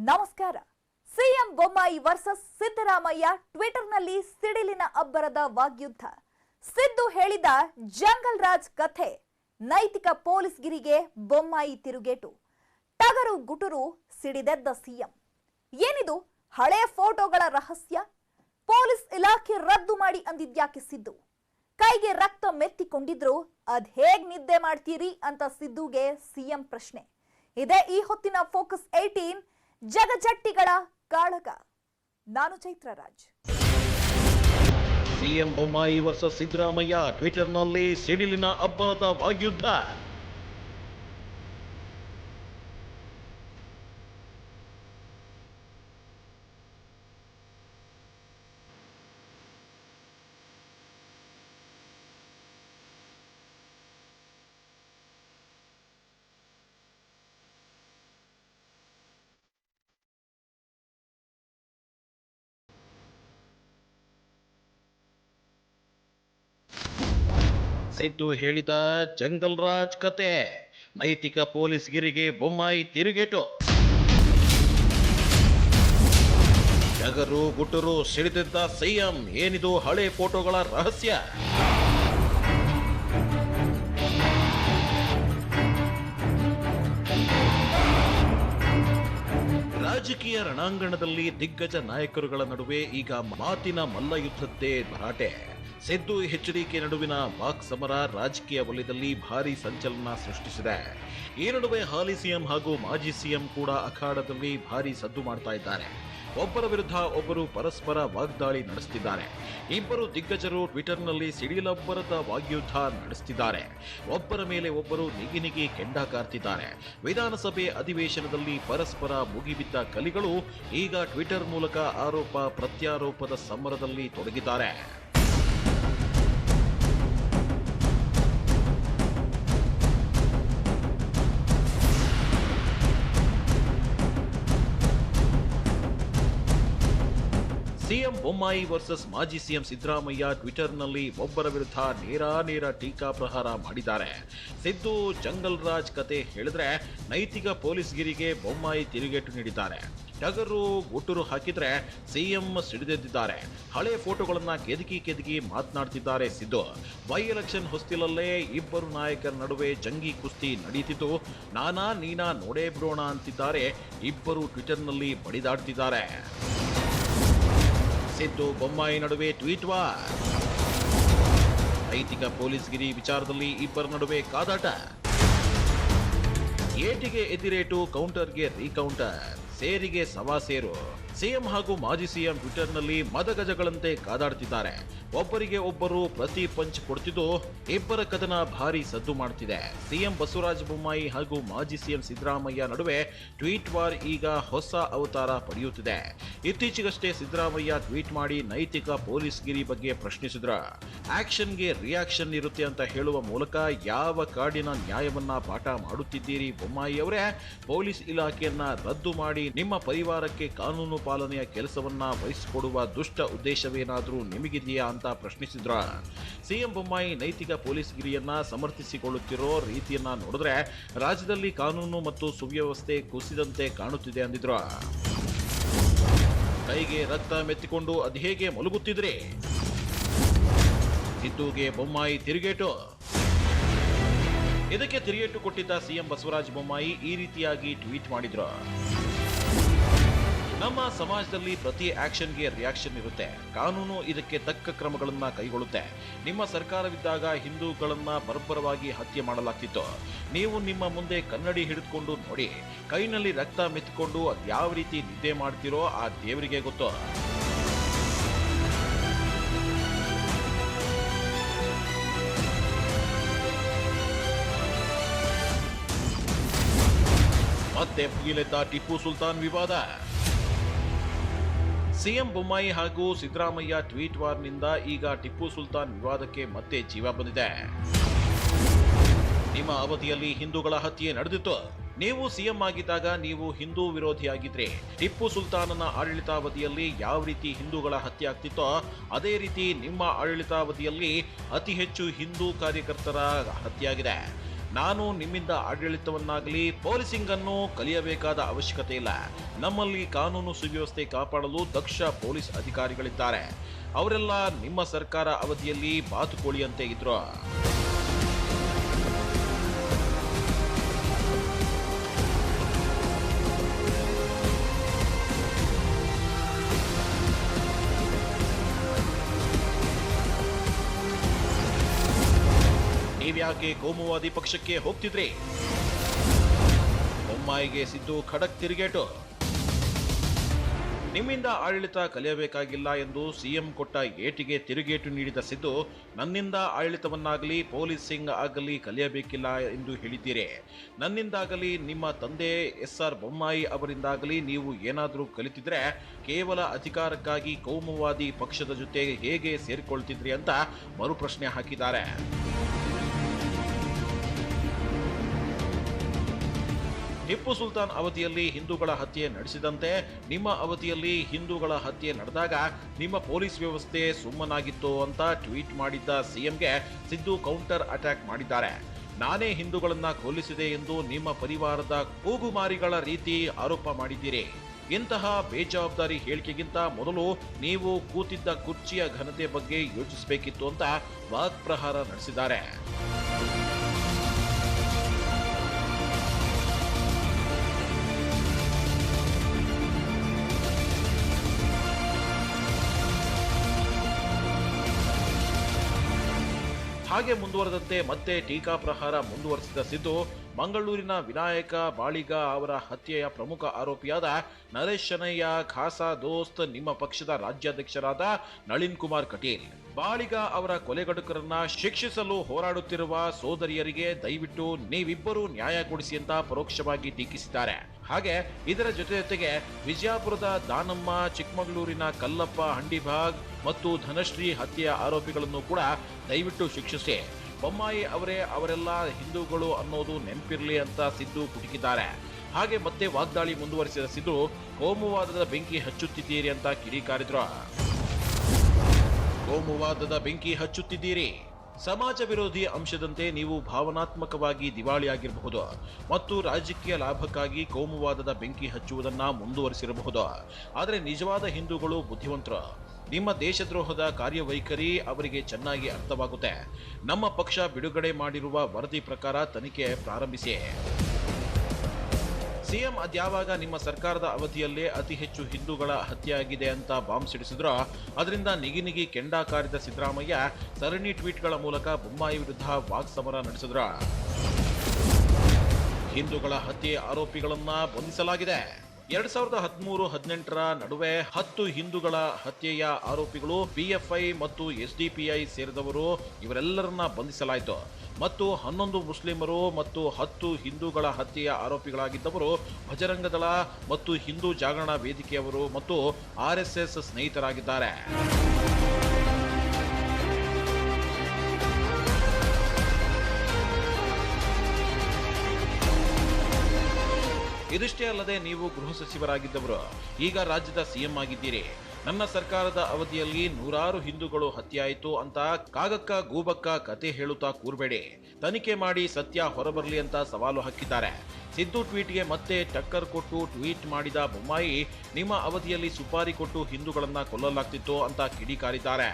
ನಮಸ್ಕಾರ. CM Bommai versus Siddaramaiah ಟ್ವಿಟರ್ನಲ್ಲಿ ಸಿಡಿಲಿನ ಅಬ್ಬರದ ವಾಗ್ಯುದ್ಧ. ಸಿದ್ದು ಹೇಳಿದ ಜಂಗಲ್ ರಾಜ್ ಕಥೆ, ನೈತಿಕ ಪೊಲೀಸ್ಗಿರಿಗೆ ಬೊಮ್ಮಾಯಿ ತಿರುಗೇಟು, ಟಗರು ಗುಟುರು ಸಿಡಿದೆದ್ದ ಸಿಎಂ. ಏನಿದು ಹಳೆಯ ಫೋಟೋಗಳ ರಹಸ್ಯ? ಪೊಲೀಸ್ ಇಲಾಖೆ ರದ್ದು ಮಾಡಿ ಅಂದಿದ್ಯಾಕೆ ಸಿದ್ದು? ಕೈಗೆ ರಕ್ತ ಮೆತ್ತಿಕೊಂಡಿದ್ರು ಅದ್ ಹೇಗ್ ನಿದ್ದೆ ಮಾಡ್ತೀರಿ ಅಂತ ಸಿದ್ದುಗೆ ಸಿಎಂ ಪ್ರಶ್ನೆ. ಇದೇ ಈ ಹೊತ್ತಿನ ಫೋಕಸ್ 18 ಜಗಜಟ್ಟಿಗಳ ಕಾಳಗ. ನಾನು ಚೈತ್ರರಾಜ್. ಸಿಎಂ ಬೊಮ್ಮಾಯಿ ವರ್ಸಸ್ ಸಿದ್ದರಾಮಯ್ಯ ಟ್ವಿಟರ್ನಲ್ಲಿ ಸಿಡಿಲಿನ ಅಬ್ಬರದ ವಾಗ್ಯುದ್ಧ. ಸಿದ್ದು ಹೇಳಿದ ಜಂಗಲ್ ರಾಜ್ ಕತೆ, ನೈತಿಕ ಪೊಲೀಸ್ಗಿರಿಗೆ ಬೊಮ್ಮಾಯಿ ತಿರುಗೇಟು, ಟಗರು ಗುಟುರು ಸಿಡಿದಿದ್ದ ಸಿಎಂ. ಏನಿದು ಹಳೆ ಫೋಟೋಗಳ ರಹಸ್ಯ? ರಾಜಕೀಯ ರಣಾಂಗಣದಲ್ಲಿ ದಿಗ್ಗಜ ನಾಯಕರುಗಳ ನಡುವೆ ಈಗ ಮಾತಿನ ಮಲ್ಲಯುದ್ಧದ್ದೇ ಭರಾಟೆ. ಸಿದ್ದು ಎಚ್ಡಿಕೆ ನಡುವಿನ ವಾಕ್ ಸಮರ ರಾಜಕೀಯ ವಲಯದಲ್ಲಿ ಭಾರಿ ಸಂಚಲನ ಸೃಷ್ಟಿಸಿದೆ. ಈ ನಡುವೆ ಹಾಲಿ ಸಿಎಂ ಹಾಗೂ ಮಾಜಿ ಸಿಎಂ ಕೂಡ ಅಖಾಡದಲ್ಲಿ ಭಾರಿ ಸದ್ದು ಮಾಡ್ತಾ ಇದ್ದಾರೆ. ಒಬ್ಬರ ವಿರುದ್ಧ ಒಬ್ಬರು ಪರಸ್ಪರ ವಾಗ್ದಾಳಿ ನಡೆಸುತ್ತಿದ್ದಾರೆ. ಇಬ್ಬರು ದಿಗ್ಗಜರು ಟ್ವಿಟರ್ನಲ್ಲಿ ಸಿಡಿಲಬ್ಬರದ ವಾಗ್ಯುದ್ಧ ನಡೆಸುತ್ತಿದ್ದಾರೆ. ಒಬ್ಬರ ಮೇಲೆ ಒಬ್ಬರು ನಿಗಿ ಕೆಂಡ ಕಾರ್ತಿದ್ದಾರೆ. ವಿಧಾನಸಭೆ ಅಧಿವೇಶನದಲ್ಲಿ ಪರಸ್ಪರ ಮುಗಿಬಿದ್ದ ಕಲಿಗಳು ಈಗ ಟ್ವಿಟರ್ ಮೂಲಕ ಆರೋಪ ಪ್ರತ್ಯಾರೋಪದ ಸಮರದಲ್ಲಿ ತೊಡಗಿದ್ದಾರೆ. ಸಿಎಂ ಬೊಮ್ಮಾಯಿ ವರ್ಸಸ್ ಮಾಜಿ ಸಿಎಂ ಸಿದ್ದರಾಮಯ್ಯ ಟ್ವಿಟರ್ನಲ್ಲಿ ಒಬ್ಬರ ವಿರುದ್ಧ ನೇರ ಟೀಕಾ ಪ್ರಹಾರ ಮಾಡಿದ್ದಾರೆ. ಸಿದ್ದು ಜಂಗಲ್ ರಾಜ್ ಕತೆ ಹೇಳಿದ್ರೆ ನೈತಿಕ ಪೊಲೀಸ್ಗಿರಿಗೆ ಬೊಮ್ಮಾಯಿ ತಿರುಗೇಟು ನೀಡಿದ್ದಾರೆ. ಟಗರು ಗುಟುರು ಹಾಕಿದ್ರೆ ಸಿಎಂ ಸಿಡಿದೆದ್ದಿದ್ದಾರೆ. ಹಳೆ ಫೋಟೋಗಳನ್ನ ಕೆದಕಿ ಮಾತನಾಡ್ತಿದ್ದಾರೆ ಸಿದ್ದು. ಬೈ ಎಲೆಕ್ಷನ್ ಹೊಸ್ತಿಲಲ್ಲೇ ಇಬ್ಬರು ನಾಯಕರ ನಡುವೆ ಜಂಗಿ ಕುಸ್ತಿ ನಡೀತಿದ್ದು, ನಾನಾ ನೀನಾ ನೋಡೇ ಬಿಡೋಣ ಅಂತಿದ್ದಾರೆ. ಇಬ್ಬರು ಟ್ವಿಟರ್ನಲ್ಲಿ ಬಡಿದಾಡ್ತಿದ್ದಾರೆ. ಸಿದ್ದು ಬೊಮ್ಮಾಯಿ ನಡುವೆ ಟ್ವೀಟ್ ವಾರ್. ನೈತಿಕ ಪೊಲೀಸ್ಗಿರಿ ವಿಚಾರದಲ್ಲಿ ಇಬ್ಬರ ನಡುವೆ ಕಾದಾಟ. ಏಟಿಗೆ ಎದಿರೇಟು, ಕೌಂಟರ್ಗೆ ರೀಕೌಂಟರ್, ಸೇರಿಗೆ ಸವಾ ಸೇರು. ಸಿಎಂ ಹಾಗೂ ಮಾಜಿ ಸಿಎಂ ಟ್ವಿಟರ್ನಲ್ಲಿ ಮದಗಜಗಳಂತೆ ಕಾದಾಡ್ತಿದ್ದಾರೆ. ಒಬ್ಬರಿಗೆ ಒಬ್ಬರು ಪ್ರತಿ ಪಂಚ್ ಕೊಡ್ತಿದ್ದು ಇಬ್ಬರ ಕದನ ಭಾರಿ ಸದ್ದು ಮಾಡ್ತಿದೆ. ಸಿಎಂ ಬಸವರಾಜ ಬೊಮ್ಮಾಯಿ ಹಾಗೂ ಮಾಜಿ ಸಿಎಂ ಸಿದ್ದರಾಮಯ್ಯ ನಡುವೆ ಟ್ವೀಟ್ ವಾರ್ ಈಗ ಹೊಸ ಅವತಾರ ಪಡೆಯುತ್ತಿದೆ. ಇತ್ತೀಚೆಗಷ್ಟೇ ಸಿದ್ದರಾಮಯ್ಯ ಟ್ವೀಟ್ ಮಾಡಿ ನೈತಿಕ ಪೊಲೀಸ್ಗಿರಿ ಬಗ್ಗೆ ಪ್ರಶ್ನಿಸಿದ್ರ. ಆಕ್ಷನ್ಗೆ ರಿಯಾಕ್ಷನ್ ಇರುತ್ತೆ ಅಂತ ಹೇಳುವ ಮೂಲಕ ಯಾವ ಕಾಡಿನ ನ್ಯಾಯವನ್ನ ಪಾಠ ಮಾಡುತ್ತಿದ್ದೀರಿ ಬೊಮ್ಮಾಯಿ ಅವರೇ? ಪೊಲೀಸ್ ಇಲಾಖೆಯನ್ನ ರದ್ದು ಮಾಡಿ ನಿಮ್ಮ ಪರಿವಾರಕ್ಕೆ ಕಾನೂನು ಪಾಲನೆಯ ಕೆಲಸವನ್ನ ವಹಿಸಿಕೊಡುವ ದುಷ್ಟ ಉದ್ದೇಶವೇನಾದರೂ ನಿಮಗಿದೆಯಾ ಅಂತ ಪ್ರಶ್ನಿಸಿದ್ರ. ಸಿಎಂ ಬೊಮ್ಮಾಯಿ ನೈತಿಕ ಪೊಲೀಸ್ಗಿರಿಯನ್ನ ಸಮರ್ಥಿಸಿಕೊಳ್ಳುತ್ತಿರೋ ರೀತಿಯನ್ನ ನೋಡಿದ್ರೆ ರಾಜ್ಯದಲ್ಲಿ ಕಾನೂನು ಮತ್ತು ಸುವ್ಯವಸ್ಥೆ ಕುಸಿದಂತೆ ಕಾಣುತ್ತಿದೆ ಅಂದಿದ್ರು. ಕೈಗೆ ರಕ್ತ ಮೆತ್ತಿಕೊಂಡು ಅದ್ಹೇಗೆ ಮಲಗುತ್ತಿದ್ರೆ? ಸಿದ್ದುಗೆ ಬೊಮ್ಮಾಯಿ ತಿರುಗೇಟು. ಇದಕ್ಕೆ ತಿರುಗೇಟು ಕೊಟ್ಟಿದ್ದ ಸಿಎಂ ಬಸವರಾಜ ಬೊಮ್ಮಾಯಿ ಈ ರೀತಿಯಾಗಿ ಟ್ವೀಟ್ ಮಾಡಿದ್ರು. ನಮ್ಮ ಸಮಾಜದಲ್ಲಿ ಪ್ರತಿ ಆಕ್ಷನ್ಗೆ ರಿಯಾಕ್ಷನ್ ಇರುತ್ತೆ. ಕಾನೂನು ಇದಕ್ಕೆ ತಕ್ಕ ಕ್ರಮಗಳನ್ನ ಕೈಗೊಳ್ಳುತ್ತೆ. ನಿಮ್ಮ ಸರ್ಕಾರವಿದ್ದಾಗ ಹಿಂದೂಗಳನ್ನ ಬರ್ಬರವಾಗಿ ಹತ್ಯೆ ಮಾಡಲಾಗ್ತಿತ್ತು. ನೀವು ನಿಮ್ಮ ಮುಂದೆ ಕನ್ನಡಿ ಹಿಡಿದುಕೊಂಡು ನೋಡಿ. ಕೈನಲ್ಲಿ ರಕ್ತ ಮೆತ್ತಿಕೊಂಡು ಅದ್ಯಾವ ರೀತಿ ನಿದ್ದೆ ಮಾಡ್ತಿರೋ ಆ ದೇವರಿಗೆ ಗೊತ್ತು. ಮತ್ತೆ ಭುಗಿಲೆದ್ದ ಟಿಪ್ಪು ಸುಲ್ತಾನ್ ವಿವಾದ. ಸಿಎಂ ಬೊಮ್ಮಾಯಿ ಹಾಗೂ ಸಿದ್ದರಾಮಯ್ಯ ಟ್ವೀಟ್ ವಾರ್ನಿಂದ ಈಗ ಟಿಪ್ಪು ಸುಲ್ತಾನ್ ವಿವಾದಕ್ಕೆ ಮತ್ತೆ ಜೀವ ಬಂದಿದೆ. ನಿಮ್ಮ ಅವಧಿಯಲ್ಲಿ ಹಿಂದೂಗಳ ಹತ್ಯೆ ನಡೆದಿತ್ತು. ನೀವು ಸಿಎಂ ಆಗಿದ್ದಾಗ ನೀವು ಹಿಂದೂ ವಿರೋಧಿಯಾಗಿದ್ರೆ. ಟಿಪ್ಪು ಸುಲ್ತಾನನ ಆಡಳಿತಾವಧಿಯಲ್ಲಿ ಯಾವ ರೀತಿ ಹಿಂದೂಗಳ ಹತ್ಯೆ ಆಗ್ತಿತ್ತೋ ಅದೇ ರೀತಿ ನಿಮ್ಮ ಆಡಳಿತಾವಧಿಯಲ್ಲಿ ಅತಿ ಹೆಚ್ಚು ಹಿಂದೂ ಕಾರ್ಯಕರ್ತರ ಹತ್ಯೆಯಾಗಿದೆ. ನಾನು ನಿಮ್ಮಿಂದ ಆಡಳಿತವನ್ನಾಗಲಿ ಪೊಲೀಸಿಂಗ್ ಅನ್ನು ಕಲಿಯಬೇಕಾದ ಅವಶ್ಯಕತೆ ಇಲ್ಲ. ನಮ್ಮಲ್ಲಿ ಕಾನೂನು ಸುವ್ಯವಸ್ಥೆ ಕಾಪಾಡಲು ದಕ್ಷ ಪೊಲೀಸ್ ಅಧಿಕಾರಿಗಳಿದ್ದಾರೆ. ಅವರೆಲ್ಲ ನಿಮ್ಮ ಸರ್ಕಾರ ಅವಧಿಯಲ್ಲಿ ಬಾತುಕೋಳಿಯಂತೆ ಇದ್ರು. ನೀವ್ಯಾಕೆ ಕೋಮುವಾದಿ ಪಕ್ಷಕ್ಕೆ ಹೋಗ್ತಿದ್ರಿ? ಬೊಮ್ಮಾಯಿಗೆ ಸಿದ್ದು ಖಡಕ್ ತಿರುಗೇಟು. ನಿಮ್ಮಿಂದ ಆಡಳಿತ ಕಲಿಯಬೇಕಾಗಿಲ್ಲ ಎಂದು ಸಿಎಂ ಕೊಟ್ಟ ಏಟಿಗೆ ತಿರುಗೇಟು ನೀಡಿದ ಸಿದ್ದು, ನನ್ನಿಂದ ಆಡಳಿತವನ್ನಾಗಲಿ ಪೊಲೀಸಿಂಗ್ ಆಗಲಿ ಕಲಿಯಬೇಕಿಲ್ಲ ಎಂದು ಹೇಳಿದ್ದೀರಿ. ನನ್ನಿಂದಾಗಲಿ ನಿಮ್ಮ ತಂದೆ SR ಬೊಮ್ಮಾಯಿ ಅವರಿಂದಾಗಲಿ ನೀವು ಏನಾದರೂ ಕಲಿತಿದ್ರೆ ಕೇವಲ ಅಧಿಕಾರಕ್ಕಾಗಿ ಕೋಮುವಾದಿ ಪಕ್ಷದ ಜೊತೆ ಹೇಗೆ ಸೇರಿಕೊಳ್ತಿದ್ರಿ ಅಂತ ಮರುಪ್ರಶ್ನೆ ಹಾಕಿದ್ದಾರೆ. ಟಿಪ್ಪು ಸುಲ್ತಾನ್ ಅವಧಿಯಲ್ಲಿ ಹಿಂದೂಗಳ ಹತ್ಯೆ ನಡೆಸಿದಂತೆ ನಿಮ್ಮ ಅವಧಿಯಲ್ಲಿ ಹಿಂದೂಗಳ ಹತ್ಯೆ ನಡೆದಾಗ ನಿಮ್ಮ ಪೊಲೀಸ್ ವ್ಯವಸ್ಥೆ ಸುಮ್ಮನಾಗಿತ್ತು ಅಂತ ಟ್ವೀಟ್ ಮಾಡಿದ್ದ ಸಿಎಂಗೆ ಸಿದ್ದು ಕೌಂಟರ್ ಅಟ್ಯಾಕ್ ಮಾಡಿದ್ದಾರೆ. ನಾನೇ ಹಿಂದೂಗಳನ್ನ ಕೊಲ್ಲಿಸಿದೆ ಎಂದು ನಿಮ್ಮ ಪರಿವಾರದ ಕೂಗುಮಾರಿಗಳ ರೀತಿ ಆರೋಪ ಮಾಡಿದ್ದೀರಿ. ಇಂತಹ ಬೇಜವಾಬ್ದಾರಿ ಹೇಳಿಕೆಗಿಂತ ಮೊದಲು ನೀವು ಕೂತಿದ್ದ ಕುರ್ಚಿಯ ಘನತೆ ಬಗ್ಗೆ ಯೋಚಿಸಬೇಕಿತ್ತು ಅಂತ ವಾಗ್ಪ್ರಹಾರ ನಡೆಸಿದ್ದಾರೆ. ಹಾಗೆ ಮುಂದುವರೆದಂತೆ ಮತ್ತೆ ಟೀಕಾಪ್ರಹಾರ ಮುಂದುವರೆಸಿದ ಸಿದ್ದು, ಮಂಗಳೂರಿನ ವಿನಾಯಕ ಬಾಳಿಗ ಅವರ ಹತ್ಯೆಯ ಪ್ರಮುಖ ಆರೋಪಿಯಾದ ನರೇಶ್ ಶೆಣಯ್ಯ ಖಾಸಾ ದೋಸ್ತ್ ನಿಮ್ಮ ಪಕ್ಷದ ರಾಜ್ಯಾಧ್ಯಕ್ಷರಾದ ನಳಿನ್ ಕುಮಾರ್ ಕಟೀಲ್. ಬಾಳಿಗ ಅವರ ಕೊಲೆಗಡುಕರನ್ನ ಶಿಕ್ಷಿಸಲು ಹೋರಾಡುತ್ತಿರುವ ಸೋದರಿಯರಿಗೆ ದಯವಿಟ್ಟು ನೀವಿಬ್ಬರು ನ್ಯಾಯ ಕೊಡಿಸಿ ಅಂತ ಪರೋಕ್ಷವಾಗಿ ಟೀಕಿಸಿದ್ದಾರೆ. ಹಾಗೆ ಇದರ ಜೊತೆಗೆ ವಿಜಯಪುರದ ದಾನಮ್ಮ, ಚಿಕ್ಕಮಗಳೂರಿನ ಕಲ್ಲಪ್ಪ ಹಂಡಿಭಾಗ್ ಮತ್ತು ಧನಶ್ರೀ ಹತ್ಯೆಯ ಆರೋಪಿಗಳನ್ನು ಕೂಡ ದಯವಿಟ್ಟು ಶಿಕ್ಷಿಸಿ. ಬೊಮ್ಮಾಯಿ ಅವರೆಲ್ಲ ಹಿಂದೂಗಳು ಅನ್ನೋದು ನೆನಪಿರ್ಲಿ ಅಂತ ಸಿದ್ದು ಕುಟುಕಿದ್ದಾರೆ. ಹಾಗೆ ಮತ್ತೆ ವಾಗ್ದಾಳಿ ಮುಂದುವರಿಸಿದ ಸಿದ್ದು, ಕೋಮುವಾದದ ಬೆಂಕಿ ಹಚ್ಚುತ್ತಿದ್ದೀರಿ ಅಂತ ಕಿಡಿಕಾರಿದ್ರು. ಕೋಮುವಾದದ ಬೆಂಕಿ ಹಚ್ಚುತ್ತಿದ್ದೀರಿ. ಸಮಾಜ ವಿರೋಧಿ ಅಂಶದಂತೆ ನೀವು ಭಾವನಾತ್ಮಕವಾಗಿ ದಿವಾಳಿಯಾಗಿರಬಹುದು ಮತ್ತು ರಾಜಕೀಯ ಲಾಭಕ್ಕಾಗಿ ಕೋಮುವಾದದ ಬೆಂಕಿ ಹಚ್ಚುವುದನ್ನ ಮುಂದುವರಿಸಿರಬಹುದು. ಆದರೆ ನಿಜವಾದ ಹಿಂದೂಗಳು ಬುದ್ಧಿವಂತರು. ನಿಮ್ಮ ದೇಶದ್ರೋಹದ ಕಾರ್ಯವೈಖರಿ ಅವರಿಗೆ ಚೆನ್ನಾಗಿ ಅರ್ಥವಾಗುತ್ತೆ. ನಮ್ಮ ಪಕ್ಷ ಬಿಡುಗಡೆ ಮಾಡಿರುವ ವರದಿ ಪ್ರಕಾರ ತನಿಖೆ ಪ್ರಾರಂಭಿಸಿ. ಸಿಎಂ ಅದ್ಯಾವಾಗ ನಿಮ್ಮ ಸರ್ಕಾರದ ಅವಧಿಯಲ್ಲೇ ಅತಿ ಹೆಚ್ಚು ಹಿಂದೂಗಳ ಹತ್ಯೆಯಾಗಿದೆ ಅಂತ ಬಾಂಬ್ ಸಿಡಿಸಿದ್ರೋ ಅದರಿಂದ ನಿಗಿ ಕೆಂಡ ಕಾರಿದ ಸಿದ್ದರಾಮಯ್ಯ ಸರಣಿ ಟ್ವೀಟ್ಗಳ ಮೂಲಕ ಬೊಮ್ಮಾಯಿ ವಿರುದ್ಧ ವಾಕ್ಸಮರ ನಡೆಸಿದ್ರು. ಹಿಂದೂಗಳ ಹತ್ಯೆ ಆರೋಪಿಗಳನ್ನ ಬಂಧಿಸಲಾಗಿದೆ. 2013-18 ನಡುವೆ 10 ಹಿಂದೂಗಳ ಹತ್ಯೆಯ ಆರೋಪಿಗಳು PFI ಮತ್ತು SDPI ಸೇರಿದವರು ಇವರೆಲ್ಲರನ್ನ ಬಂಧಿಸಲಾಯಿತು ಮತ್ತು 11 ಮುಸ್ಲಿಮರು ಮತ್ತು 10 ಹಿಂದೂಗಳ ಹತ್ಯೆಯ ಆರೋಪಿಗಳಾಗಿದ್ದವರು ಬಜರಂಗ ದಳ ಮತ್ತು ಹಿಂದೂ ಜಾಗರಣ ವೇದಿಕೆಯವರು ಮತ್ತು RSS ಸ್ನೇಹಿತರಾಗಿದ್ದಾರೆ. ಇದಿಷ್ಟೇ ಅಲ್ಲದೆ ನೀವು ಗೃಹ ಸಚಿವರಾಗಿದ್ದವರು, ಈಗ ರಾಜ್ಯದ ಸಿಎಂ ಆಗಿದ್ದೀರಿ. ನನ್ನ ಸರ್ಕಾರದ ಅವಧಿಯಲ್ಲಿ 100 ಹಿಂದೂಗಳು ಹತ್ಯೆಯಾಯಿತು ಅಂತ ಕಾಗಕ್ಕ ಗೂಬಕ್ಕ ಕತೆ ಹೇಳುತ್ತಾ ಕೂರ್ಬೇಡಿ. ತನಿಖೆ ಮಾಡಿ ಸತ್ಯ ಹೊರಬರಲಿ ಅಂತ ಸವಾಲು ಹಾಕಿದ್ದಾರೆ. ಸಿದ್ದು ಟ್ವೀಟ್ಗೆ ಮತ್ತೆ ಟಕ್ಕರ್ ಕೊಟ್ಟು ಟ್ವೀಟ್ ಮಾಡಿದ ಬೊಮ್ಮಾಯಿ, ನಿಮ್ಮ ಅವಧಿಯಲ್ಲಿ ಸುಪಾರಿ ಕೊಟ್ಟು ಹಿಂದೂಗಳನ್ನ ಕೊಲ್ಲಲಾಗ್ತಿತ್ತು ಅಂತ ಕಿಡಿಕಾರಿದ್ದಾರೆ.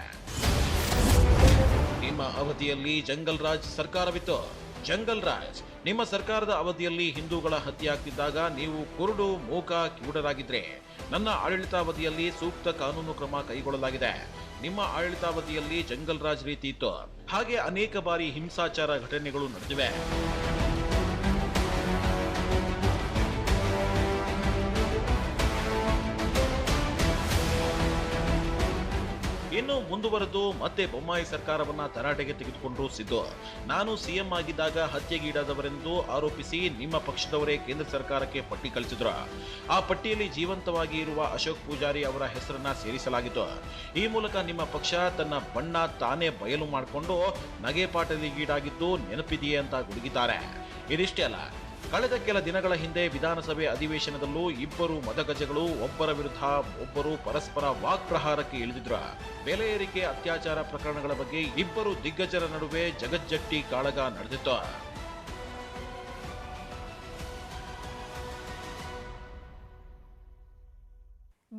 ನಿಮ್ಮ ಅವಧಿಯಲ್ಲಿ ಜಂಗಲ್ ರಾಜ್ ಸರ್ಕಾರವಿತ್ತು. ಜಂಗಲ್ ರಾಜ್ ನಿಮ್ಮ ಸರ್ಕಾರದ ಅವಧಿಯಲ್ಲಿ ಹಿಂದೂಗಳ ಹತ್ಯೆ ಆಗ್ತಿದ್ದಾಗ ನೀವು ಕುರುಡು, ಮೂಕ, ಕಿವುಡರಾಗಿದ್ರೆ. ನನ್ನ ಆಡಳಿತಾವಧಿಯಲ್ಲಿ ಸೂಕ್ತ ಕಾನೂನು ಕ್ರಮ ಕೈಗೊಳ್ಳಲಾಗಿದೆ. ನಿಮ್ಮ ಆಡಳಿತಾವಧಿಯಲ್ಲಿ ಜಂಗಲ್ ರಾಜ್ ರೀತಿ ಇತ್ತು. ಹಾಗೆ ಅನೇಕ ಬಾರಿ ಹಿಂಸಾಚಾರ ಘಟನೆಗಳು ನಡೆದಿವೆ. ಇನ್ನು ಮುಂದುವರೆದು ಮತ್ತೆ ಬೊಮ್ಮಾಯಿ ಸರ್ಕಾರವನ್ನ ತರಾಟೆಗೆ ತೆಗೆದುಕೊಂಡ್ರು ಸಿದ್ದು. ನಾನು ಸಿಎಂ ಆಗಿದ್ದಾಗ ಹತ್ಯೆಗೀಡಾದವರೆಂದು ಆರೋಪಿಸಿ ನಿಮ್ಮ ಪಕ್ಷದವರೇ ಕೇಂದ್ರ ಸರ್ಕಾರಕ್ಕೆ ಪಟ್ಟಿ ಕಳಿಸಿದ್ರು. ಆ ಪಟ್ಟಿಯಲ್ಲಿ ಜೀವಂತವಾಗಿ ಇರುವ ಅಶೋಕ್ ಪೂಜಾರಿ ಅವರ ಹೆಸರನ್ನ ಸೇರಿಸಲಾಗಿತ್ತು. ಈ ಮೂಲಕ ನಿಮ್ಮ ಪಕ್ಷ ತನ್ನ ಬಣ್ಣ ತಾನೇ ಬಯಲು ಮಾಡಿಕೊಂಡು ನಗೆಪಾಟಲಿಗೀಡಾಗಿದ್ದು ನೆನಪಿದೆಯೇ ಅಂತ ಗುಡುಗಿದ್ದಾರೆ. ಇದಿಷ್ಟೇ ಅಲ್ಲ, ಕಳೆದ ಕೆಲ ದಿನಗಳ ಹಿಂದೆ ವಿಧಾನಸಭೆ ಅಧಿವೇಶನದಲ್ಲೂ ಇಬ್ಬರು ಮದಗಜಗಳು ಒಬ್ಬರ ವಿರುದ್ಧ ಒಬ್ಬರು ಪರಸ್ಪರ ವಾಕ್ಪ್ರಹಾರಕ್ಕೆ ಇಳಿದಿದ್ರು. ಬೆಲೆ ಏರಿಕೆ, ಅತ್ಯಾಚಾರ ಪ್ರಕರಣಗಳ ಬಗ್ಗೆ ಇಬ್ಬರು ದಿಗ್ಗಜರ ನಡುವೆ ಜಗಜ್ಜಟ್ಟಿ ಕಾಳಗ ನಡೆದಿತ್ತು.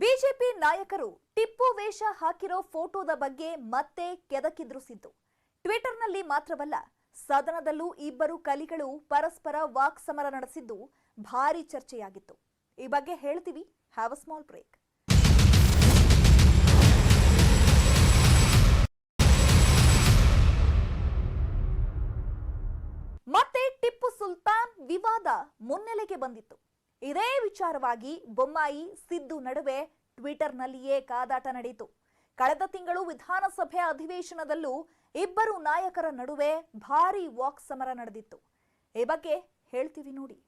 ಬಿಜೆಪಿ ನಾಯಕರು ಟಿಪ್ಪು ವೇಷ ಹಾಕಿರೋ ಫೋಟೋದ ಬಗ್ಗೆ ಮತ್ತೆ ಕೆದಕಿದ್ರು ಸಿದ್ದು. ಟ್ವಿಟರ್ನಲ್ಲಿ ಮಾತ್ರವಲ್ಲ, ಸದನದಲ್ಲೂ ಇಬ್ಬರು ಕಲಿಗಳು ಪರಸ್ಪರ ವಾಕ್ಸಮರ ನಡೆಸಿದ್ದು ಭಾರಿ ಚರ್ಚೆಯಾಗಿತ್ತು. ಈ ಬಗ್ಗೆ ಹೇಳ್ತೀವಿ. Have a small break. ಮತ್ತೆ ಟಿಪ್ಪು ಸುಲ್ತಾನ್ ವಿವಾದ ಮುನ್ನೆಲೆಗೆ ಬಂದಿತ್ತು. ಇದೇ ವಿಚಾರವಾಗಿ ಬೊಮ್ಮಾಯಿ ಸಿದ್ದು ನಡುವೆ ಟ್ವಿಟರ್ನಲ್ಲಿಯೇ ಕಾದಾಟ ನಡೆಯಿತು. ಕಳೆದ ತಿಂಗಳು ವಿಧಾನಸಭೆ ಅಧಿವೇಶನದಲ್ಲೂ ಇಬ್ಬರು ನಾಯಕರ ನಡುವೆ ಭಾರೀ ವಾಕ್ ಸಮರ ನಡೆದಿತ್ತು. ಈ ಬಗ್ಗೆ ಹೇಳ್ತೀವಿ ನೋಡಿ.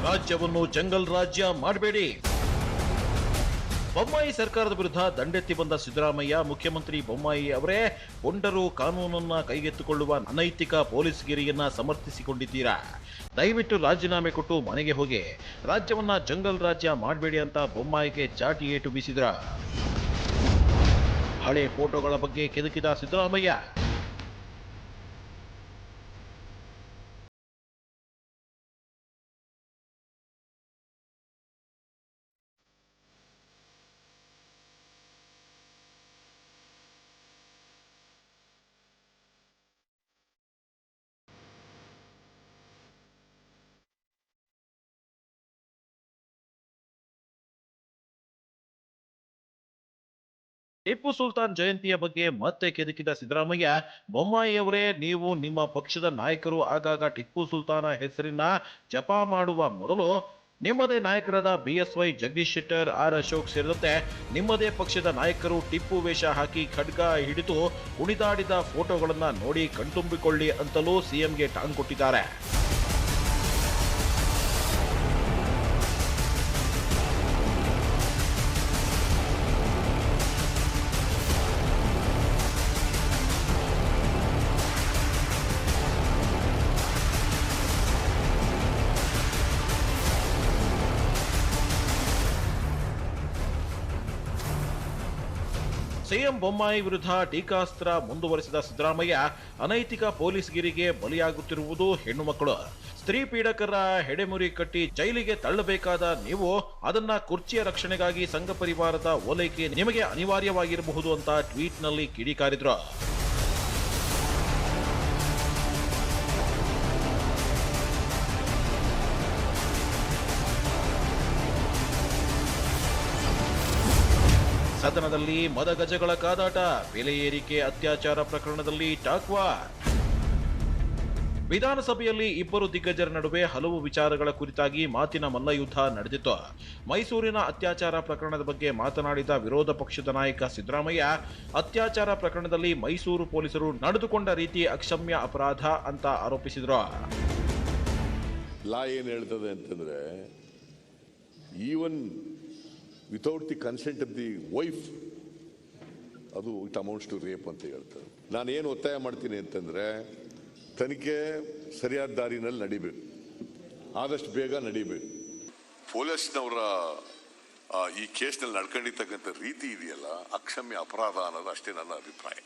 ರಾಜ್ಯವನ್ನು ಜಂಗಲ್ ರಾಜ್ಯ ಮಾಡಬೇಡಿ. ಬೊಮ್ಮಾಯಿ ಸರ್ಕಾರದ ವಿರುದ್ಧ ದಂಡೆತ್ತಿ ಬಂದ ಸಿದ್ದರಾಮಯ್ಯ, ಮುಖ್ಯಮಂತ್ರಿ ಬೊಮ್ಮಾಯಿ ಅವರೇ ಪೊಂಡರು ಕಾನೂನನ್ನ ಕೈಗೆತ್ತಿಕೊಳ್ಳುವ ಅನೈತಿಕ ಪೊಲೀಸ್ಗಿರಿಯನ್ನ ಸಮರ್ಥಿಸಿಕೊಂಡಿದ್ದೀರಾ? ದಯವಿಟ್ಟು ರಾಜೀನಾಮೆ ಕೊಟ್ಟು ಮನೆಗೆ ಹೋಗಿ. ರಾಜ್ಯವನ್ನ ಜಂಗಲ್ ರಾಜ್ಯ ಮಾಡಬೇಡಿ ಅಂತ ಬೊಮ್ಮಾಯಿಗೆ ಚಾಟಿ ಏಟು ಬೀಸಿದ್ರ. ಹಳೆ ಫೋಟೋಗಳ ಬಗ್ಗೆ ಕೆದಕಿದ ಸಿದ್ದರಾಮಯ್ಯ. ಟಿಪ್ಪು ಸುಲ್ತಾನ್ ಜಯಂತಿಯ ಬಗ್ಗೆ ಮತ್ತೆ ಕೆದಕಿದ ಸಿದ್ದರಾಮಯ್ಯ, ಬೊಮ್ಮಾಯಿಯವರೇ, ನೀವು ನಿಮ್ಮ ಪಕ್ಷದ ನಾಯಕರು ಆಗಾಗ ಟಿಪ್ಪು ಸುಲ್ತಾನ ಹೆಸರಿನ ಜಪ ಮಾಡುವ ಮೊದಲು ನಿಮ್ಮದೇ ನಾಯಕರಾದ ಬಿಎಸ್ವೈ, ಜಗದೀಶ್ ಶೆಟ್ಟರ್, ಆರ್ ಅಶೋಕ್ ಸೇರಿದಂತೆ ನಿಮ್ಮದೇ ಪಕ್ಷದ ನಾಯಕರು ಟಿಪ್ಪು ವೇಷ ಹಾಕಿ ಖಡ್ಗ ಹಿಡಿದು ಕುಣಿದಾಡಿದ ಫೋಟೋಗಳನ್ನ ನೋಡಿ ಕಣ್ತುಂಬಿಕೊಳ್ಳಿ ಅಂತಲೂ ಸಿಎಂಗೆ ಟಾಂಗ್ ಕೊಟ್ಟಿದ್ದಾರೆ. ಸಿಎಂ ಬೊಮ್ಮಾಯಿ ವಿರುದ್ಧ ಟೀಕಾಸ್ತ್ರ ಮುಂದುವರೆಸಿದ ಸಿದ್ದರಾಮಯ್ಯ, ಅನೈತಿಕ ಪೊಲೀಸ್ಗಿರಿಗೆ ಬಲಿಯಾಗುತ್ತಿರುವುದು ಹೆಣ್ಣು ಮಕ್ಕಳು. ಸ್ತ್ರೀ ಪೀಡಕರ ಹೆಡೆಮುರಿ ಕಟ್ಟಿ ಜೈಲಿಗೆ ತಳ್ಳಬೇಕಾದ ನೀವು ಅದನ್ನ ಕುರ್ಚಿಯ ರಕ್ಷಣೆಗಾಗಿ ಸಂಘ ಪರಿವಾರದ ಓಲೈಕೆ ನಿಮಗೆ ಅನಿವಾರ್ಯವಾಗಿರಬಹುದು ಅಂತ ಟ್ವೀಟ್ನಲ್ಲಿ ಕಿಡಿಕಾರಿದ್ರು. ಸದನದಲ್ಲಿ ಮದಗಜಗಳ ಕಾದಾಟ, ಬೆಲೆ ಏರಿಕೆ ಅತ್ಯಾಚಾರ ಪ್ರಕರಣದಲ್ಲಿ ಟಾಕ್ವಾರ್. ವಿಧಾನಸಭೆಯಲ್ಲಿ ಇಬ್ಬರು ದಿಗ್ಗಜರ ನಡುವೆ ಹಲವು ವಿಚಾರಗಳ ಕುರಿತಾಗಿ ಮಾತಿನ ಮಲ್ಲಯುದ್ಧ ನಡೆದಿತ್ತು. ಮೈಸೂರಿನ ಅತ್ಯಾಚಾರ ಪ್ರಕರಣದ ಬಗ್ಗೆ ಮಾತನಾಡಿದ ವಿರೋಧ ಪಕ್ಷದ ನಾಯಕ ಸಿದ್ದರಾಮಯ್ಯ, ಅತ್ಯಾಚಾರ ಪ್ರಕರಣದಲ್ಲಿ ಮೈಸೂರು ಪೊಲೀಸರು ನಡೆದುಕೊಂಡ ರೀತಿ ಅಕ್ಷಮ್ಯ ಅಪರಾಧ ಅಂತ ಆರೋಪಿಸಿದ್ರು. ಲಾ ಏನ್ ಹೇಳ್ತದೆ ಅಂತಂದ್ರೆ, even without the consent of the wife ಅದು ಇಟ್ ಅಮೌಂಟ್ಸ್ ಟು ರೇಪ್ ಅಂತ ಹೇಳ್ತಾರೆ. ನಾನೇನು ಒತ್ತಾಯ ಮಾಡ್ತೀನಿ ಅಂತಂದ್ರೆ, ತನಿಖೆ ಸರಿಯಾದ ದಾರಿನಲ್ಲಿ ನಡಿಬೇಕು, ಆದಷ್ಟು ಬೇಗ ನಡಿಬೇಕು. ಪೊಲೀಸ್ನವರ ಈ ಕೇಸ್ನಲ್ಲಿ ನಡ್ಕೊಂಡಿರ್ತಕ್ಕಂಥ ರೀತಿ ಇದೆಯಲ್ಲ, ಅಕ್ಷಮ್ಯ ಅಪರಾಧ ಅನ್ನೋದು ಅಷ್ಟೇ ನನ್ನ ಅಭಿಪ್ರಾಯ.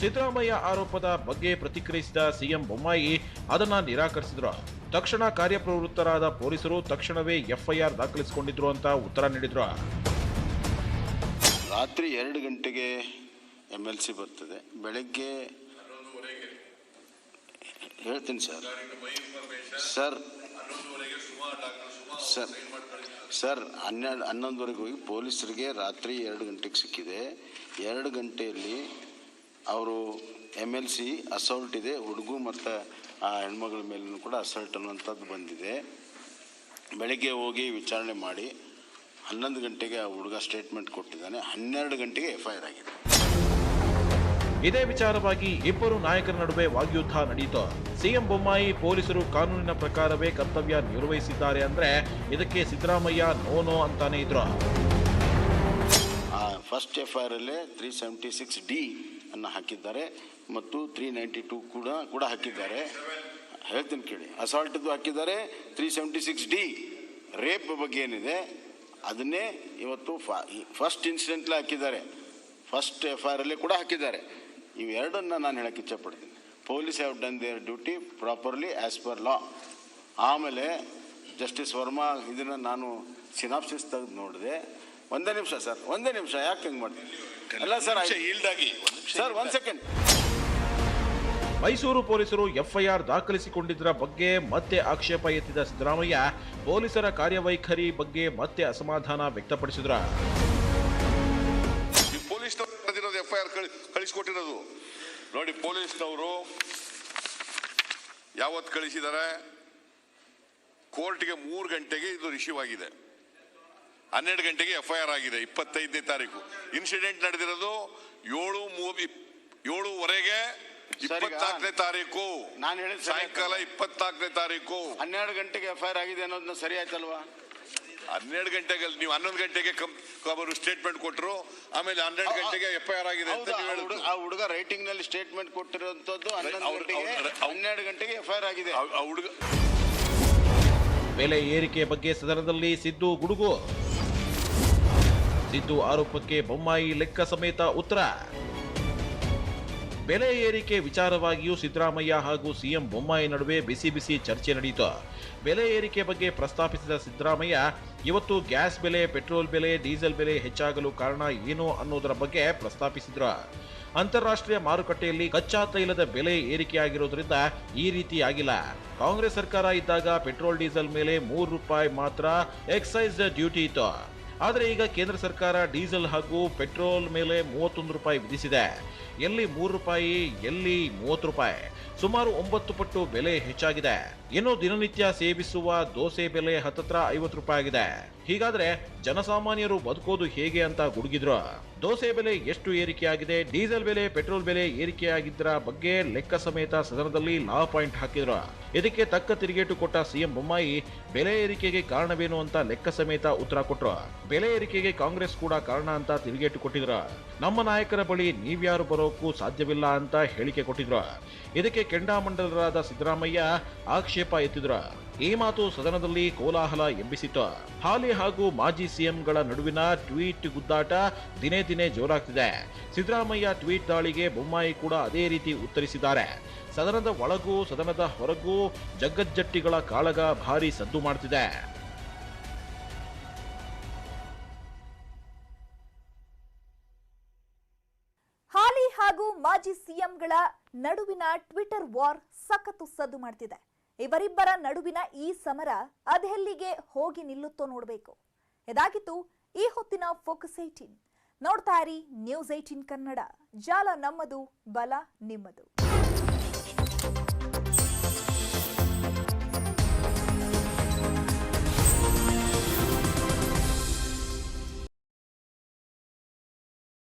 ಸಿದ್ದರಾಮಯ್ಯ ಆರೋಪದ ಬಗ್ಗೆ ಪ್ರತಿಕ್ರಿಯಿಸಿದ ಸಿಎಂ ಬೊಮ್ಮಾಯಿ ಅದನ್ನ ನಿರಾಕರಿಸಿದ್ರು. ತಕ್ಷಣ ಕಾರ್ಯಪ್ರವೃತ್ತರಾದ ಪೊಲೀಸರು ತಕ್ಷಣವೇ ಎಫ್ಐಆರ್ ದಾಖಲಿಸಿಕೊಂಡಿದ್ರು ಅಂತ ಉತ್ತರ ನೀಡಿದ್ರು. ರಾತ್ರಿ 2 ಗಂಟೆಗೆ MLC ಬರ್ತದೆ, ಬೆಳಗ್ಗೆ ಹೇಳ್ತೀನಿ ಸರ್ 11:30 ಹೋಗಿ ಪೊಲೀಸರಿಗೆ ರಾತ್ರಿ 2 ಗಂಟೆಗೆ ಸಿಕ್ಕಿದೆ. 2 ಗಂಟೆಯಲ್ಲಿ ಅವರು MLC ಅಸಾಲ್ಟ್ ಇದೆ, ಹುಡುಗು ಮತ್ತು ಆ ಹೆಣ್ಮಗಳ ಮೇಲೂ ಕೂಡ ಅಸಾಲ್ಟ್ ಅನ್ನುವಂಥದ್ದು ಬಂದಿದೆ. ಬೆಳಗ್ಗೆ ಹೋಗಿ ವಿಚಾರಣೆ ಮಾಡಿ 11 ಗಂಟೆಗೆ ಆ ಹುಡುಗ ಸ್ಟೇಟ್ಮೆಂಟ್ ಕೊಟ್ಟಿದ್ದಾನೆ. 12 ಗಂಟೆಗೆ FIR ಆಗಿದೆ. ಇದೇ ವಿಚಾರವಾಗಿ ಇಬ್ಬರು ನಾಯಕರ ನಡುವೆ ವಾಗ್ಯುದ್ಧ ನಡೆಯಿತು. ಸಿಎಂ ಬೊಮ್ಮಾಯಿ, ಪೊಲೀಸರು ಕಾನೂನಿನ ಪ್ರಕಾರವೇ ಕರ್ತವ್ಯ ನಿರ್ವಹಿಸಿದ್ದಾರೆ ಅಂದ್ರೆ ಇದಕ್ಕೆ ಸಿದ್ದರಾಮಯ್ಯ ನೋ ಅಂತಾನೆ ಇದ್ರು. ಫಸ್ಟ್ FIR ಅಲ್ಲೇ 376D ಅನ್ನು ಹಾಕಿದ್ದಾರೆ ಮತ್ತು 392 ಕೂಡ ಹಾಕಿದ್ದಾರೆ. ಹೇಳ್ತೀನಿ ಕೇಳಿ, ಅಸಾಲ್ಟ್ದು ಹಾಕಿದ್ದಾರೆ. 376D ರೇಪ್ ಬಗ್ಗೆ ಏನಿದೆ ಅದನ್ನೇ ಇವತ್ತು ಫಸ್ಟ್ ಇನ್ಸಿಡೆಂಟ್ಲಿ ಹಾಕಿದ್ದಾರೆ, ಫಸ್ಟ್ FIR ಅಲ್ಲಿ ಕೂಡ ಹಾಕಿದ್ದಾರೆ. ಇವೆರಡನ್ನ ನಾನು ಹೇಳಕ್ಕೆ ಇಚ್ಛಪಡ್ತೀನಿ. Police have done their duty properly as per law. ಆಮೇಲೆ ಜಸ್ಟಿಸ್ ವರ್ಮಾ ಇದನ್ನು ನಾನು ಸಿನಾಪ್ಸಿಸ್ ತೆಗೆದು ನೋಡಿದೆ. ಒಂದೇ ನಿಮಿಷ ಸರ್, ಒಂದೇ ನಿಮಿಷ, ಯಾಕೆ ಹೆಂಗೆ ಮಾಡ್ತೀನಿ? ಅಲ್ಲ ಸರ್, ಸರ್ 1 ಸೆಕೆಂಡ್. ಮೈಸೂರು ಪೊಲೀಸರು FIR ದಾಖಲಿಸಿಕೊಂಡಿದ್ದರ ಬಗ್ಗೆ ಮತ್ತೆ ಆಕ್ಷೇಪ ಎತ್ತಿದ ಸಿದ್ದರಾಮಯ್ಯ ಪೊಲೀಸರ ಕಾರ್ಯವೈಖರಿ ಬಗ್ಗೆ ಮತ್ತೆ ಅಸಮಾಧಾನ ವ್ಯಕ್ತಪಡಿಸಿದ್ರು. ಪೊಲೀಸ್ನವರು FIR ಕಳಿಸಿಕೊಟ್ಟಿರೋದು ನೋಡಿ. ಪೊಲೀಸ್ನವರು ಯಾವತ್ತು ಕಳಿಸಿದ್ದಾರೆ? ಕೋರ್ಟ್ಗೆ 3 ಗಂಟೆಗೆ ಇದು ರಿಸೀವ್ ಆಗಿದೆ, 12 ಗಂಟೆಗೆ FIR ಆಗಿದೆ. 25ನೇ ತಾರೀಕು ಇನ್ಸಿಡೆಂಟ್ ನಡೆದಿರೋದು 7:03 24ನೇ ತಾರೀಕು, ನಾನು ಹೇಳಿದ ಸಾಯಂಕಾಲ 24ನೇ ತಾರೀಕು 12 ಗಂಟೆಗೆ FIR ಆಗಿದೆ ಅನ್ನೋದನ್ನ ಸರಿ ಆಯ್ತಲ್ವಾ? 12 ಗಂಟೆಗೆ ನೀವು 11 ಗಂಟೆಗೆ ಅವರು ಸ್ಟೇಟ್ಮೆಂಟ್ ಕೊಟ್ಟರು, ಆಮೇಲೆ 12 ಗಂಟೆಗೆ FIR ಆಗಿದೆ ಅಂತ ನೀವು ಹೇಳಿದ್ರು. ಆ ಹುಡುಗ ರೈಟಿಂಗ್ ನಲ್ಲಿ ಸ್ಟೇಟ್ಮೆಂಟ್ ಕೊಟ್ಟಿರುವಂತದ್ದು 12 ಗಂಟೆಗೆ FIR ಆಗಿದೆ. ಆ ಹುಡುಗ ಬೆಲೆ ಏರಿಕೆ ಬಗ್ಗೆ ಸದನದಲ್ಲಿ ಸಿದ್ದು ಗುಡುಗು. ಸಿದ್ದು ಆರೋಪಕ್ಕೆ ಬೊಮ್ಮಾಯಿ ಲೆಕ್ಕ ಸಮೇತ ಉತ್ತರ. ಬೆಲೆ ಏರಿಕೆ ವಿಚಾರವಾಗಿಯೂ ಸಿದ್ದರಾಮಯ್ಯ ಹಾಗೂ ಸಿಎಂ ಬೊಮ್ಮಾಯಿ ನಡುವೆ ಬಿಸಿ ಬಿಸಿ ಚರ್ಚೆ ನಡೆಯಿತು. ಬೆಲೆ ಏರಿಕೆ ಬಗ್ಗೆ ಪ್ರಸ್ತಾಪಿಸಿದ ಸಿದ್ದರಾಮಯ್ಯ ಇವತ್ತು ಗ್ಯಾಸ್ ಬೆಲೆ, ಪೆಟ್ರೋಲ್ ಬೆಲೆ, ಡೀಸೆಲ್ ಬೆಲೆ ಹೆಚ್ಚಾಗಲು ಕಾರಣ ಏನು ಅನ್ನೋದರ ಬಗ್ಗೆ ಪ್ರಸ್ತಾಪಿಸಿದ್ರು. ಅಂತಾರಾಷ್ಟ್ರೀಯ ಮಾರುಕಟ್ಟೆಯಲ್ಲಿ ಕಚ್ಚಾ ತೈಲದ ಬೆಲೆ ಏರಿಕೆಯಾಗಿರೋದ್ರಿಂದ ಈ ರೀತಿ ಆಗಿಲ್ಲ. ಕಾಂಗ್ರೆಸ್ ಸರ್ಕಾರ ಇದ್ದಾಗ ಪೆಟ್ರೋಲ್ ಡೀಸೆಲ್ ಮೇಲೆ ₹3 ಮಾತ್ರ ಎಕ್ಸೈಸ್ ಡ್ಯೂಟಿ ಇತ್ತು. ಆದರೆ ಈಗ ಕೇಂದ್ರ ಸರ್ಕಾರ ಡೀಸೆಲ್ ಹಾಗೂ ಪೆಟ್ರೋಲ್ ಮೇಲೆ ₹31 ವಿಧಿಸಿದೆ. ಎಲ್ಲಿ ₹3, ಎಲ್ಲಿ ₹30, ಸುಮಾರು 9 ಪಟ್ಟು ಬೆಲೆ ಹೆಚ್ಚಾಗಿದೆ. ಇನ್ನು ದಿನನಿತ್ಯ ಸೇವಿಸುವ ದೋಸೆ ಬೆಲೆ ಹತ್ತತ್ರ ₹50 ಆಗಿದೆ. ಹೀಗಾದ್ರೆ ಜನಸಾಮಾನ್ಯರು ಬದುಕೋದು ಹೇಗೆ ಅಂತ ಗುಡುಗಿದ್ರು. ದೋಸೆ ಬೆಲೆ ಎಷ್ಟು ಏರಿಕೆಯಾಗಿದೆ, ಡೀಸೆಲ್ ಬೆಲೆ, ಪೆಟ್ರೋಲ್ ಬೆಲೆ ಏರಿಕೆಯಾಗಿದ್ದರ ಬಗ್ಗೆ ಲೆಕ್ಕ ಸಮೇತ ಸದನದಲ್ಲಿ ಲಾ ಪಾಯಿಂಟ್ ಹಾಕಿದ್ರು. ಇದಕ್ಕೆ ತಕ್ಕ ತಿರುಗೇಟು ಕೊಟ್ಟ ಸಿಎಂ ಬೊಮ್ಮಾಯಿ ಬೆಲೆ ಏರಿಕೆಗೆ ಕಾರಣವೇನು ಅಂತ ಲೆಕ್ಕ ಸಮೇತ ಉತ್ತರ ಕೊಟ್ರು. ಬೆಲೆ ಏರಿಕೆಗೆ ಕಾಂಗ್ರೆಸ್ ಕೂಡ ಕಾರಣ ಅಂತ ತಿರುಗೇಟು ಕೊಟ್ಟಿದ್ರು. ನಮ್ಮ ನಾಯಕರ ಬಳಿ ನೀವ್ಯಾರು ಬರೋಕ್ಕೂ ಸಾಧ್ಯವಿಲ್ಲ ಅಂತ ಹೇಳಿಕೆ ಕೊಟ್ಟಿದ್ರು. ಇದಕ್ಕೆ ಕೆಂಡಾಮಂಡಲರಾದ ಸಿದ್ದರಾಮಯ್ಯ ಆಕ್ಷೇಪ ಎತ್ತಿದ್ರು. ಈ ಮಾತು ಸದನದಲ್ಲಿ ಕೋಲಾಹಲ ಎಬ್ಬಿಸಿತು. ಹಾಲಿ ಹಾಗೂ ಮಾಜಿ ಸಿಎಂಗಳ ನಡುವಿನ ಟ್ವೀಟ್ ಗುದ್ದಾಟ ದಿನೇ ದಿನೇ ಜೋರಾಗ್ತಿದೆ. ಸಿದ್ದರಾಮಯ್ಯ ಟ್ವೀಟ್ ದಾಳಿಗೆ ಬೊಮ್ಮಾಯಿ ಕೂಡ ಅದೇ ರೀತಿ ಉತ್ತರಿಸಿದ್ದಾರೆ. ಸದನದ ಒಳಗೂ ಸದನದ ಹೊರಗೂ ಜಗ್ಗಜ್ಜಟ್ಟಿಗಳ ಕಾಳಗ ಭಾರಿ ಸದ್ದು ಮಾಡ್ತಿದೆ. ಹಾಲಿ ಹಾಗೂ ಮಾಜಿ ಸಿಎಂಗಳ ನಡುವಿನ ಟ್ವಿಟರ್ ವಾರ್ ಸಖತ್ತು ಸದ್ದು ಮಾಡ್ತಿದೆ. ಇವರಿಬ್ಬರ ನಡುವಿನ ಈ ಸಮರ ಅದೆಲ್ಲಿಗೆ ಹೋಗಿ ನಿಲ್ಲುತ್ತೋ ನೋಡಬೇಕು. ಇದಾಗಿತ್ತು ಈ ಹೊತ್ತಿನ ಫೋಕಸ್ 18. ನೋಡ್ತಾ ಇರಿ News 18 ಕನ್ನಡ. ಜಾಲ ನಮ್ಮದು, ಬಲ ನಿಮ್ಮದು.